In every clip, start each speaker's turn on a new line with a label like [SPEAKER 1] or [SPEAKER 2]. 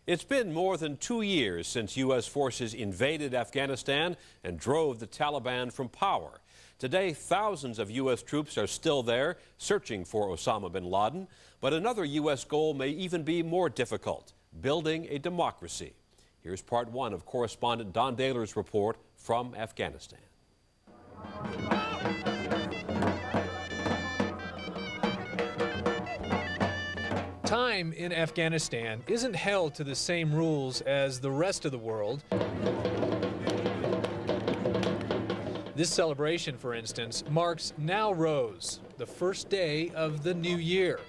[SPEAKER 1] It's been more than 2 years since U.S. forces invaded Afghanistan and drove the Taliban from power. Today, thousands of U.S. troops are still there, searching for Osama bin Laden. But another U.S. goal may even be more difficult: building a democracy. Here's part one of correspondent Don Dahler's report from Afghanistan.
[SPEAKER 2] Time in Afghanistan isn't held to the same rules as the rest of the world. This celebration, for instance, marks Nowruz, the first day of the new year.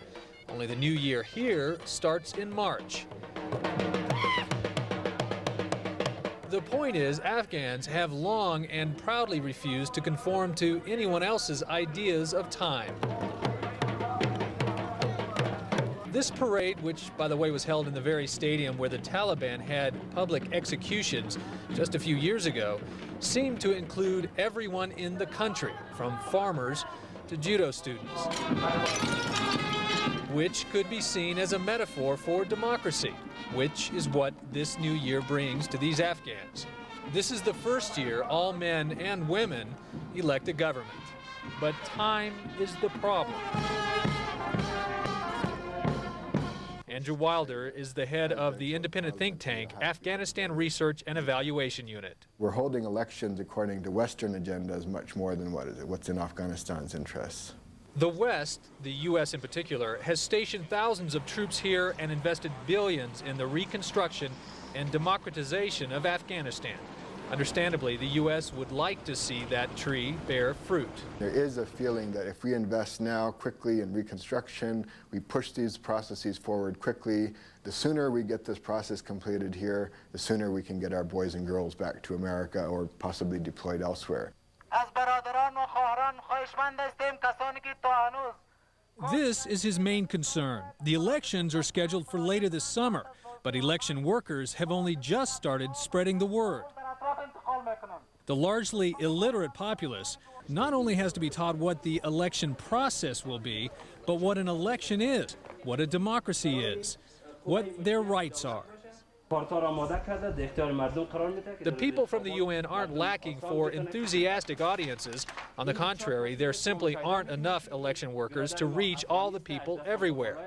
[SPEAKER 2] Only the new year here starts in March. The point is, Afghans have long and proudly refused to conform to anyone else's ideas of time. This parade, which, by the way, was held in the very stadium where the Taliban had public executions just a few years ago, seemed to include everyone in the country, from farmers to judo students, which could be seen as a metaphor for democracy, which is what this new year brings to these Afghans. This is the first year all men and women elect a government. But time is the problem. Andrew Wilder is the head of the independent think tank Afghanistan Research and Evaluation Unit.
[SPEAKER 3] We're holding elections according to Western agendas much more than what's in Afghanistan's interests.
[SPEAKER 2] The West, the U.S. in particular, has stationed thousands of troops here and invested billions in the reconstruction and democratization of Afghanistan. Understandably, the U.S. would like to see that tree bear fruit.
[SPEAKER 3] There is a feeling that if we invest now quickly in reconstruction, we push these processes forward quickly, the sooner we get this process completed here, the sooner we can get our boys and girls back to America or possibly deployed elsewhere.
[SPEAKER 2] This is his main concern. The elections are scheduled for later this summer, but election workers have only just started spreading the word. The largely illiterate populace not only has to be taught what the election process will be, but what an election is, what a democracy is, what their rights are. The people from the UN aren't lacking for enthusiastic audiences. On the contrary, there simply aren't enough election workers to reach all the people everywhere.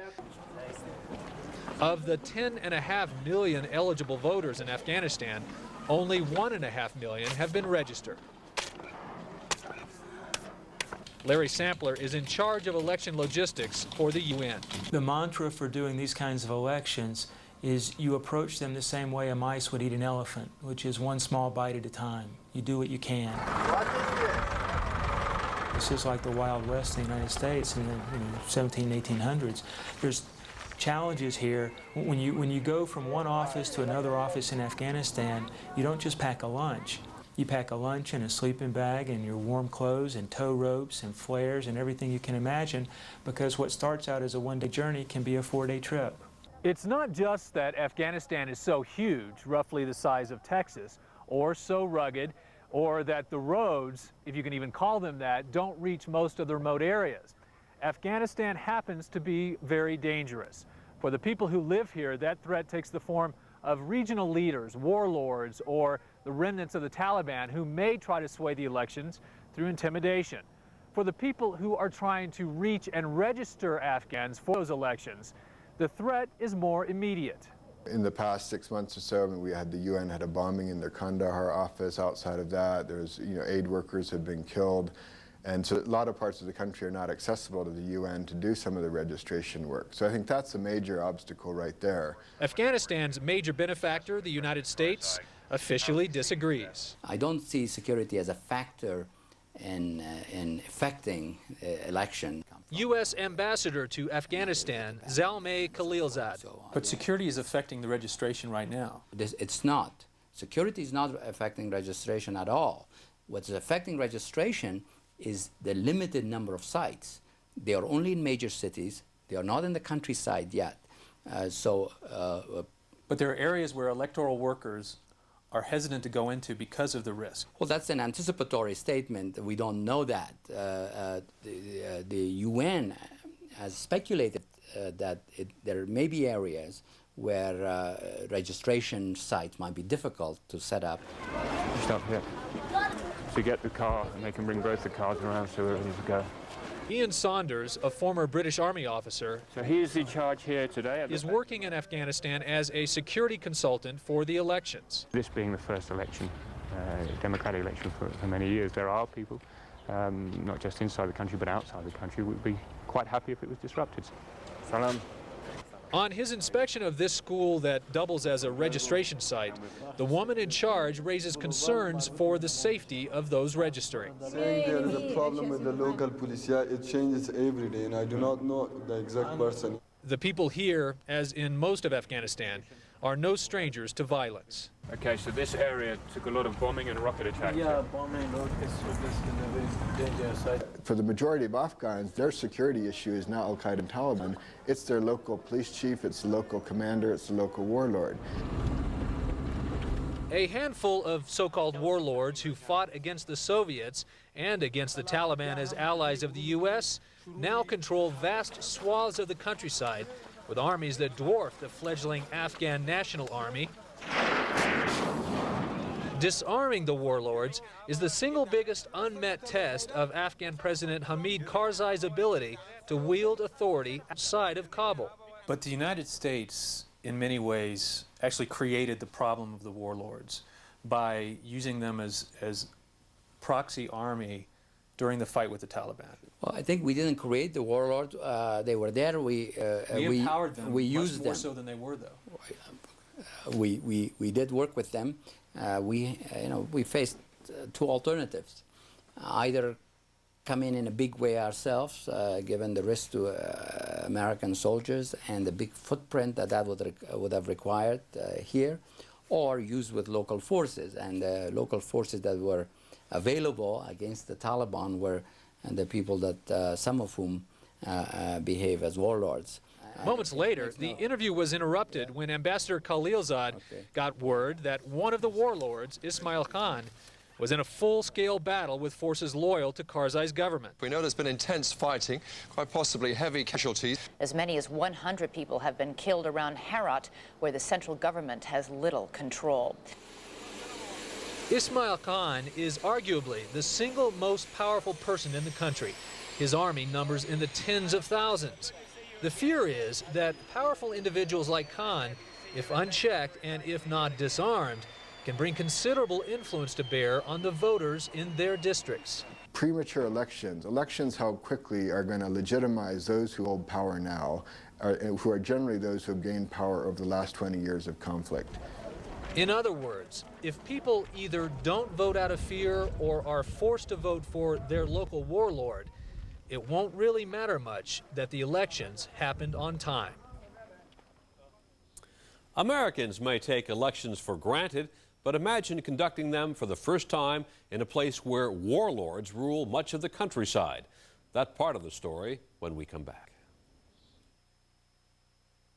[SPEAKER 2] Of the 10.5 million eligible voters in Afghanistan, only 1.5 million have been registered. Larry Sampler is in charge of election logistics for the UN.
[SPEAKER 4] The mantra for doing these kinds of elections is you approach them the same way a mice would eat an elephant, which is one small bite at a time. You do what you can. This is like the Wild West in the United States in the 17, 1800s. There's challenges here. When you go from one office to another office in Afghanistan, you don't just pack a lunch. You pack a lunch and a sleeping bag and your warm clothes and tow ropes and flares and everything you can imagine, because what starts out as a one-day journey can be a 4-day trip.
[SPEAKER 2] It's not just that Afghanistan is so huge, roughly the size of Texas, or so rugged, or that the roads, if you can even call them that, don't reach most of the remote areas. Afghanistan happens to be very dangerous. For the people who live here, that threat takes the form of regional leaders, warlords, or the remnants of the Taliban who may try to sway the elections through intimidation. For the people who are trying to reach and register Afghans for those elections, the threat is more immediate.
[SPEAKER 3] In the past 6 months or so, the UN had a bombing in their Kandahar office. Outside of that, there's aid workers have been killed. And so a lot of parts of the country are not accessible to the UN to do some of the registration work. So I think that's a major obstacle right there.
[SPEAKER 2] Afghanistan's major benefactor, the United States, officially disagrees.
[SPEAKER 5] I don't see security as a factor in affecting election.
[SPEAKER 2] U.S. Ambassador to Afghanistan, Zalmay Khalilzad.
[SPEAKER 6] But security is affecting the registration right now.
[SPEAKER 5] It's not. Security is not affecting registration at all. What's affecting registration is the limited number of sites. They are only in major cities. They are not in the countryside yet.
[SPEAKER 6] But there are areas where electoral workers are hesitant to go into because of the risk.
[SPEAKER 5] Well, that's an anticipatory statement. We don't know that. The UN has speculated that there may be areas where registration sites might be difficult to set up.
[SPEAKER 7] Stop here. To get the car, and they can bring both the cars around so we're ready to go.
[SPEAKER 2] Ian Saunders, a former British Army officer,
[SPEAKER 7] So he's in charge here today.
[SPEAKER 2] is working in Afghanistan as a security consultant for the elections.
[SPEAKER 7] This being the first election, democratic election for many years, there are people, not just inside the country but outside the country, would be quite happy if it was disrupted. Salam.
[SPEAKER 2] On his inspection of this school that doubles as a registration site, the woman in charge raises concerns for the safety of those registering.
[SPEAKER 8] Saying there is a problem with the local police, yeah, it changes every day, and I do not know the exact person.
[SPEAKER 2] The people here, as in most of Afghanistan, are no strangers to violence.
[SPEAKER 7] Okay, so this area took a lot of bombing and rocket attacks.
[SPEAKER 9] Yeah, bombing, rockets, so this is a very dangerous site.
[SPEAKER 3] For the majority of Afghans, their security issue is not Al-Qaeda and Taliban. It's their local police chief, it's the local commander, it's the local warlord.
[SPEAKER 2] A handful of so-called warlords who fought against the Soviets and against the Taliban as allies of the U.S. now control vast swaths of the countryside with armies that dwarf the fledgling Afghan National Army. Disarming the warlords is the single biggest unmet test of Afghan President Hamid Karzai's ability to wield authority outside of Kabul.
[SPEAKER 6] But the United States, in many ways, actually created the problem of the warlords by using them as proxy army during the fight with the Taliban.
[SPEAKER 5] Well, I think we didn't create the warlords. They were there. We
[SPEAKER 6] empowered them.
[SPEAKER 5] We used
[SPEAKER 6] much more
[SPEAKER 5] them.
[SPEAKER 6] so than they were, though.
[SPEAKER 5] We did work with them. We faced two alternatives: either come in a big way ourselves, given the risk to American soldiers and the big footprint that would have required here, or use with local forces. And the local forces that were available against the Taliban were the people that some of whom behave as warlords.
[SPEAKER 2] Moments later, the interview was interrupted when Ambassador Khalilzad got word that one of the warlords, Ismail Khan, was in a full-scale battle with forces loyal to Karzai's government.
[SPEAKER 10] We know there's been intense fighting, quite possibly heavy casualties.
[SPEAKER 11] As many as 100 people have been killed around Herat, where the central government has little control.
[SPEAKER 2] Ismail Khan is arguably the single most powerful person in the country. His army numbers in the tens of thousands. The fear is that powerful individuals like Khan, if unchecked and if not disarmed, can bring considerable influence to bear on the voters in their districts.
[SPEAKER 3] Premature elections held quickly are going to legitimize those who hold power now, who are generally those who have gained power over the last 20 years of conflict.
[SPEAKER 2] In other words, if people either don't vote out of fear or are forced to vote for their local warlord, it won't really matter much that the elections happened on time.
[SPEAKER 1] Americans may take elections for granted, but imagine conducting them for the first time in a place where warlords rule much of the countryside. That part of the story when we come back.